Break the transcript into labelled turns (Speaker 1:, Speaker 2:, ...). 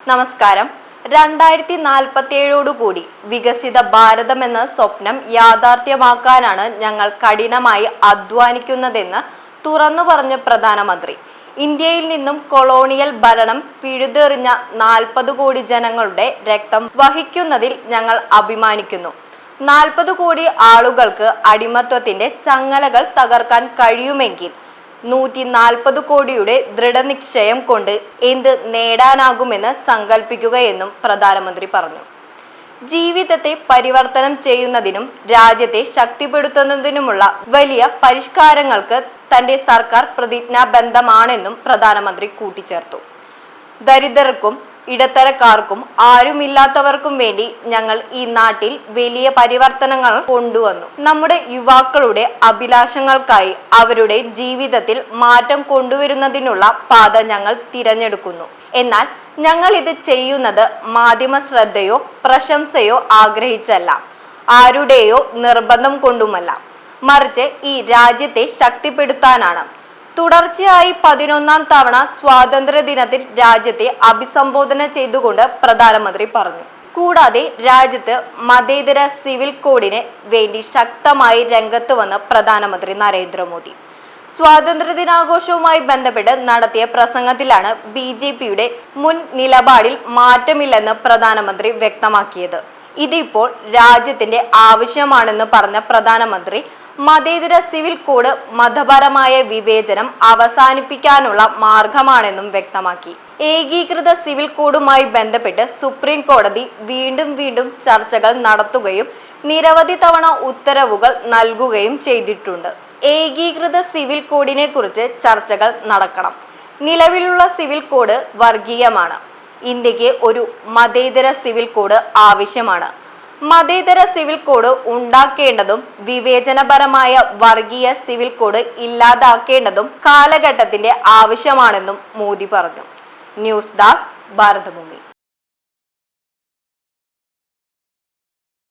Speaker 1: നമസ്കാരം. 2047 വികസിത ഭാരതമെന്ന സ്വപ്നം യാഥാർത്ഥ്യമാക്കാനാണ് ഞങ്ങൾ കഠിനമായി അധ്വാനിക്കുന്നതെന്ന് തുറന്നു പറഞ്ഞ പ്രധാനമന്ത്രി. ഇന്ത്യയിൽ നിന്നും കൊളോണിയൽ ഭരണം പിഴുതെറിഞ്ഞ 40 കോടി ജനങ്ങളുടെ രക്തം വഹിക്കുന്നതിൽ ഞങ്ങൾ അഭിമാനിക്കുന്നു. 40 കോടി ആളുകൾക്ക് അടിമത്വത്തിന്റെ ചങ്ങലകൾ തകർക്കാൻ കഴിയുമെങ്കിൽ 140 കോടിയുടെ ദൃഢനിശ്ചയം കൊണ്ട് എന്ത് നേടാനാകുമെന്ന് സങ്കല്പിക്കുകയെന്നും പ്രധാനമന്ത്രി പറഞ്ഞു. ജീവിതത്തെ പരിവർത്തനം ചെയ്യുന്നതിനും രാജ്യത്തെ ശക്തിപ്പെടുത്തുന്നതിനുമുള്ള വലിയ പരിഷ്കാരങ്ങൾക്ക് തന്റെ സർക്കാർ പ്രതിജ്ഞാബദ്ധമാണെന്നും പ്രധാനമന്ത്രി കൂട്ടിച്ചേർത്തു. ദരിദ്രർക്കും ഇടത്തരക്കാർക്കും ആരുമില്ലാത്തവർക്കും വേണ്ടി ഞങ്ങൾ ഈ നാട്ടിൽ വലിയ പരിവർത്തനങ്ങൾ കൊണ്ടുവന്നു. നമ്മുടെ യുവാക്കളുടെ അഭിലാഷങ്ങൾക്കായി അവരുടെ ജീവിതത്തിൽ മാറ്റം കൊണ്ടുവരുന്നതിനുള്ള പാത ഞങ്ങൾ തിരഞ്ഞെടുക്കുന്നു. എന്നാൽ ഞങ്ങൾ ഇത് ചെയ്യുന്നത് മാധ്യമ ശ്രദ്ധയോ പ്രശംസയോ ആഗ്രഹിച്ചല്ല, ആരുടെയോ നിർബന്ധം കൊണ്ടുമല്ല, മറിച്ച് ഈ രാജ്യത്തെ ശക്തിപ്പെടുത്താനാണ്. തുടർച്ചയായി 11ാം തവണ സ്വാതന്ത്ര്യ ദിനത്തിൽ രാജ്യത്തെ അഭിസംബോധന ചെയ്തുകൊണ്ട് പ്രധാനമന്ത്രി പറഞ്ഞു. കൂടാതെ രാജ്യത്ത് മതേതര സിവിൽ കോഡിന് വേണ്ടി ശക്തമായി രംഗത്ത് വന്ന് പ്രധാനമന്ത്രി നരേന്ദ്രമോദി. സ്വാതന്ത്ര്യ ദിനാഘോഷവുമായി ബന്ധപ്പെട്ട് നടത്തിയ പ്രസംഗത്തിലാണ് BJPയുടെ മുൻ നിലപാടിൽ മാറ്റമില്ലെന്ന് പ്രധാനമന്ത്രി വ്യക്തമാക്കിയത്. ഇതിപ്പോൾ രാജ്യത്തിന്റെ ആവശ്യമാണെന്ന് പറഞ്ഞ പ്രധാനമന്ത്രി മതേതര സിവിൽ കോഡ് മതപരമായ വിവേചനം അവസാനിപ്പിക്കാനുള്ള മാർഗമാണെന്നും വ്യക്തമാക്കി. ഏകീകൃത സിവിൽ കോഡുമായി ബന്ധപ്പെട്ട് സുപ്രീം കോടതി വീണ്ടും ചർച്ചകൾ നടത്തുകയും നിരവധി തവണ ഉത്തരവുകൾ നൽകുകയും ചെയ്തിട്ടുണ്ട്. ഏകീകൃത സിവിൽ കോഡിനെ കുറിച്ച് ചർച്ചകൾ നടക്കണം. നിലവിലുള്ള സിവിൽ കോഡ് വർഗീയമാണ്. ഇന്ത്യക്ക് ഒരു മതേതര സിവിൽ കോഡ് ആവശ്യമാണ്. മതേതര സിവിൽ കോഡ് ഉണ്ടാക്കേണ്ടതും വിവേചനപരമായ വർഗീയ സിവിൽ കോഡ് ഇല്ലാതാക്കേണ്ടതും കാലഘട്ടത്തിന്റെ ആവശ്യമാണെന്നും മോദി പറഞ്ഞു. News desk Bharathabhoomi.